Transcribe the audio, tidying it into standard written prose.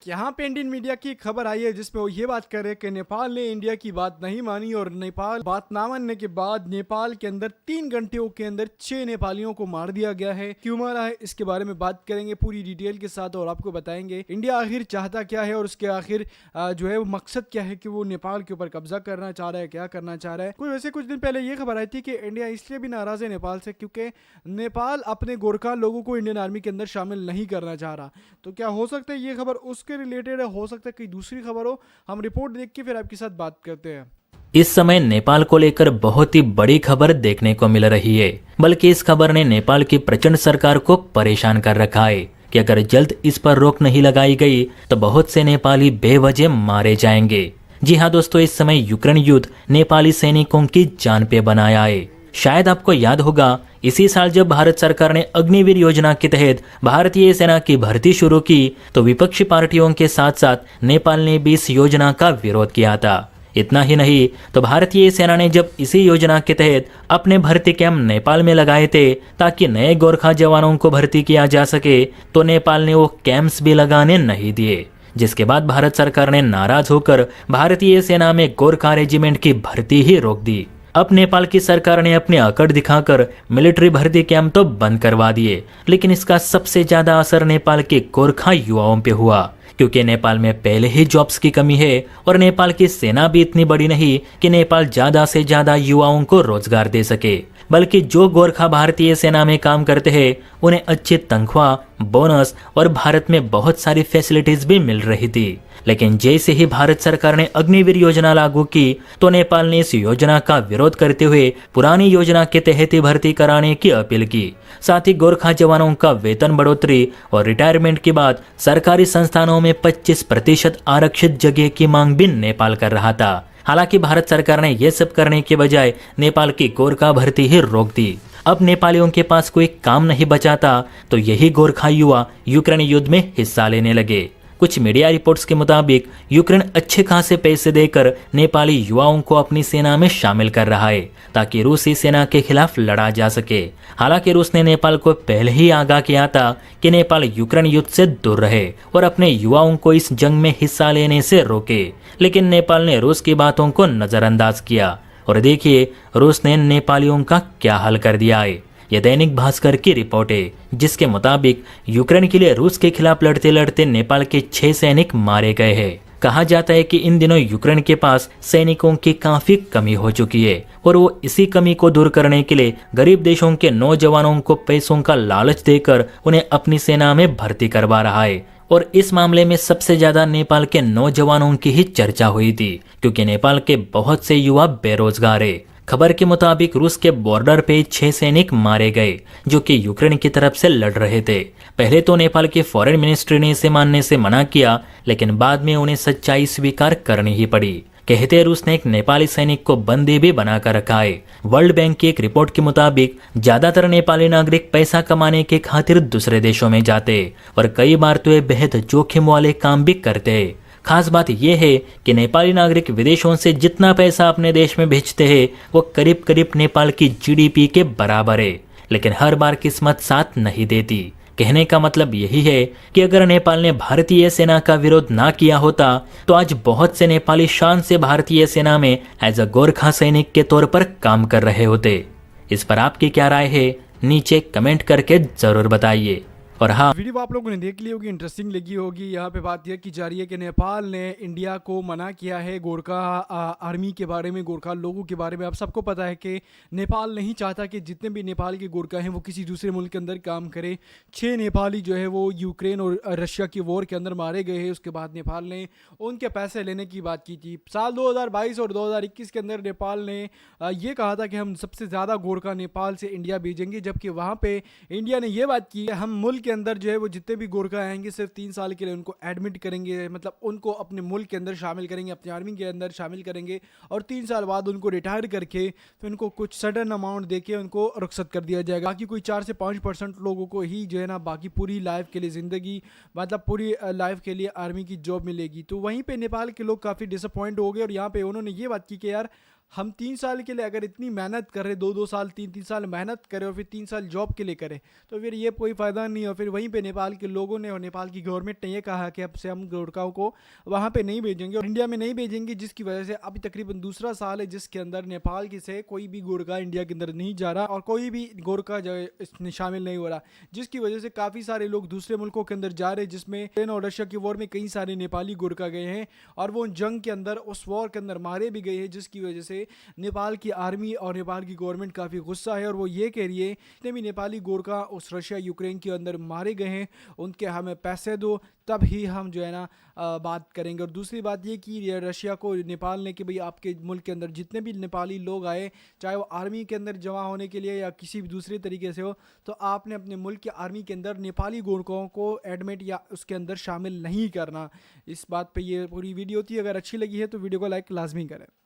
यहाँ पे Indian media की एक खबर आई है जिसमें वो ये बात कर रहे हैं कि नेपाल ने इंडिया की बात नहीं मानी और नेपाल बात ना मानने के बाद नेपाल के अंदर 3 घंटे के अंदर 6 नेपालियों को मार दिया गया है। क्यों मारा है इसके बारे में बात करेंगे पूरी डिटेल के साथ और आपको बताएंगे इंडिया आखिर चाहता क्या है और उसके आखिर जो है वो मकसद क्या है कि वो नेपाल के ऊपर कब्जा करना चाह रहा है, क्या करना चाह रहा है। कुछ दिन पहले ये खबर आई थी कि इंडिया इसलिए भी नाराज है नेपाल से क्योंकि नेपाल अपने गोरखा लोगों को इंडियन आर्मी के अंदर शामिल नहीं करना चाह रहा। तो क्या हो सकता है ये खबर उसके रिलेटेड है, हो सकता है कोई दूसरी खबर हो। हम रिपोर्ट देख के फिर आपके साथ बात करते हैं। इस समय नेपाल को लेकर बहुत ही बड़ी खबर देखने को मिल रही है। बल्कि इस खबर ने नेपाल की प्रचंड सरकार को परेशान कर रखा है कि अगर जल्द इस पर रोक नहीं लगाई गई तो बहुत से नेपाली बेवजह मारे जाएंगे। जी हाँ दोस्तों, इस समय यूक्रेन युद्ध नेपाली सैनिकों की जान पे बनाया है। शायद आपको याद होगा, इसी साल जब भारत सरकार ने अग्निवीर योजना के तहत भारतीय सेना की भर्ती शुरू की तो विपक्षी पार्टियों के साथ साथ नेपाल ने भी इस योजना का विरोध किया था। इतना ही नहीं तो भारतीय सेना ने जब इसी योजना के तहत अपने भर्ती कैंप नेपाल में लगाए थे ताकि नए गोरखा जवानों को भर्ती किया जा सके, तो नेपाल ने वो कैंप्स भी लगाने नहीं दिए। जिसके बाद भारत सरकार ने नाराज होकर भारतीय सेना में गोरखा रेजिमेंट की भर्ती ही रोक दी। अब नेपाल की सरकार ने अपनी अकड़ दिखाकर मिलिट्री भर्ती कैंप तो बंद करवा दिए, लेकिन इसका सबसे ज्यादा असर नेपाल के गोरखा युवाओं पे हुआ, क्योंकि नेपाल में पहले ही जॉब्स की कमी है और नेपाल की सेना भी इतनी बड़ी नहीं कि नेपाल ज्यादा से ज्यादा युवाओं को रोजगार दे सके। बल्कि जो गोरखा भारतीय सेना में काम करते हैं उन्हें अच्छी तनख्वाह, बोनस और भारत में बहुत सारी फैसिलिटीज भी मिल रही थी। लेकिन जैसे ही भारत सरकार ने अग्निवीर योजना लागू की तो नेपाल ने इस योजना का विरोध करते हुए पुरानी योजना के तहत ही भर्ती कराने की अपील की। साथ ही गोरखा जवानों का वेतन बढ़ोतरी और रिटायरमेंट के बाद सरकारी संस्थानों में 25% आरक्षित जगह की मांग भी नेपाल कर रहा था। हालांकि भारत सरकार ने यह सब करने के बजाय नेपाल की गोरखा भर्ती ही रोक दी। अब नेपालियों के पास कोई काम नहीं बचा था तो यही गोरखा युवा यूक्रेन युद्ध में हिस्सा लेने लगे। कुछ मीडिया रिपोर्ट्स के मुताबिक यूक्रेन अच्छे खासे पैसे देकर नेपाली युवाओं को अपनी सेना में शामिल कर रहा है ताकि रूसी सेना के खिलाफ लड़ा जा सके। हालांकि रूस ने नेपाल को पहले ही आगाह किया था कि नेपाल यूक्रेन युद्ध से दूर रहे और अपने युवाओं को इस जंग में हिस्सा लेने से रोके, लेकिन नेपाल ने रूस की बातों को नजरअंदाज किया और देखिए रूस ने नेपालियों का क्या हाल कर दिया है। यह दैनिक भास्कर की रिपोर्ट है, जिसके मुताबिक यूक्रेन के लिए रूस के खिलाफ लड़ते लड़ते नेपाल के 6 सैनिक मारे गए हैं। कहा जाता है कि इन दिनों यूक्रेन के पास सैनिकों की काफी कमी हो चुकी है और वो इसी कमी को दूर करने के लिए गरीब देशों के नौजवानों को पैसों का लालच देकर उन्हें अपनी सेना में भर्ती करवा रहा है। और इस मामले में सबसे ज्यादा नेपाल के नौजवानों की ही चर्चा हुई थी, क्योंकि नेपाल के बहुत से युवा बेरोजगार है। खबर के मुताबिक रूस के बॉर्डर पे 6 सैनिक मारे गए जो कि यूक्रेन की तरफ से लड़ रहे थे। पहले तो नेपाल के फॉरेन मिनिस्ट्री ने इसे मानने से मना किया, लेकिन बाद में उन्हें सच्चाई स्वीकार करनी ही पड़ी। कहते रूस ने एक नेपाली सैनिक को बंदी भी बनाकर रखा है। वर्ल्ड बैंक की एक रिपोर्ट के मुताबिक ज्यादातर नेपाली नागरिक पैसा कमाने के खातिर दूसरे देशों में जाते और कई बार तो ये बेहद जोखिम वाले काम भी करते हैं। खास बात यह है कि नेपाली नागरिक विदेशों से जितना पैसा अपने देश में भेजते हैं वो करीब करीब नेपाल की जीडीपी के बराबर है, लेकिन हर बार किस्मत साथ नहीं देती। कहने का मतलब यही है कि अगर नेपाल ने भारतीय सेना का विरोध ना किया होता तो आज बहुत से नेपाली शान से भारतीय सेना में एज अ गोरखा सैनिक के तौर पर काम कर रहे होते। इस पर आपकी क्या राय है, नीचे कमेंट करके जरूर बताइए। और हाँ, वीडियो आप लोगों ने देख ली होगी, इंटरेस्टिंग लगी होगी। यहाँ पे बात यह की जा रही है कि नेपाल ने इंडिया को मना किया है गोरखा आर्मी के बारे में, गोरखा लोगों के बारे में। आप सबको पता है कि नेपाल नहीं चाहता कि जितने भी नेपाल के गोरखा हैं वो किसी दूसरे मुल्क के अंदर काम करें। 6 नेपाली जो है वो यूक्रेन और रशिया की वॉर के अंदर मारे गए हैं। उसके बाद नेपाल ने उनके पैसे लेने की बात की थी। साल 2022 और 2021 के अंदर नेपाल ने ये कहा था कि हम सबसे ज़्यादा गोरखा नेपाल से इंडिया भेजेंगे, जबकि वहाँ पर इंडिया ने यह बात की हम मुल्क के अंदर जो है वो जितने भी गोरखा आएंगे सिर्फ 3 साल के लिए उनको एडमिट करेंगे, मतलब उनको अपने मुल्क के अंदर शामिल करेंगे, अपनी आर्मी के अंदर शामिल करेंगे और 3 साल बाद उनको रिटायर करके फिर उनको कुछ सडन अमाउंट देके उनको रुखसत कर दिया जाएगा। बाकी कोई 4 से 5% लोगों को ही जो है ना बाकी पूरी लाइफ के लिए ज़िंदगी, मतलब पूरी लाइफ के लिए आर्मी की जॉब मिलेगी। तो वहीं पर नेपाल के लोग काफ़ी डिसअपॉइंट हो गए और यहाँ पर उन्होंने ये बात की कि यार हम 3 साल के लिए अगर इतनी मेहनत करें, 2-2 साल 3-3 साल मेहनत करें और फिर 3 साल जॉब के लिए करें, तो फिर ये कोई फ़ायदा नहीं है। और फिर वहीं पे नेपाल के लोगों ने और नेपाल की गवर्नमेंट ने ये कहा कि अब से हम गोरखाओं को वहाँ पे नहीं भेजेंगे और इंडिया में नहीं भेजेंगे, जिसकी वजह से अभी तकरीबन दूसरा साल है जिसके अंदर नेपाल की से कोई भी गोरखा इंडिया के अंदर नहीं जा रहा और कोई भी गोरखा जो है इसमें शामिल नहीं हो रहा, जिसकी वजह से काफ़ी सारे लोग दूसरे मुल्कों के अंदर जा रहे हैं, जिसमें यूक्रेन और रशिया की वॉर में कई सारे नेपाली गोरखा गए हैं और वो जंग के अंदर उस वॉर के अंदर मारे भी गए हैं, जिसकी वजह से नेपाल की आर्मी और नेपाल की गवर्नमेंट काफ़ी गुस्सा है और वो ये कह रही है जितने भी नेपाली गोरखा उस रशिया यूक्रेन के अंदर मारे गए हैं उनके हमें पैसे दो, तब ही हम जो है ना बात करेंगे। और दूसरी बात ये कि रशिया को नेपाल ने कि भाई आपके मुल्क के अंदर जितने भी नेपाली लोग आए, चाहे वो आर्मी के अंदर जमा होने के लिए या किसी भी दूसरे तरीके से हो, तो आपने अपने मुल्क की आर्मी के अंदर नेपाली गोरखाओं को एडमिट या उसके अंदर शामिल नहीं करना। इस बात पे ये पूरी वीडियो थी। अगर अच्छी लगी है तो वीडियो को लाइक लाजमी करें।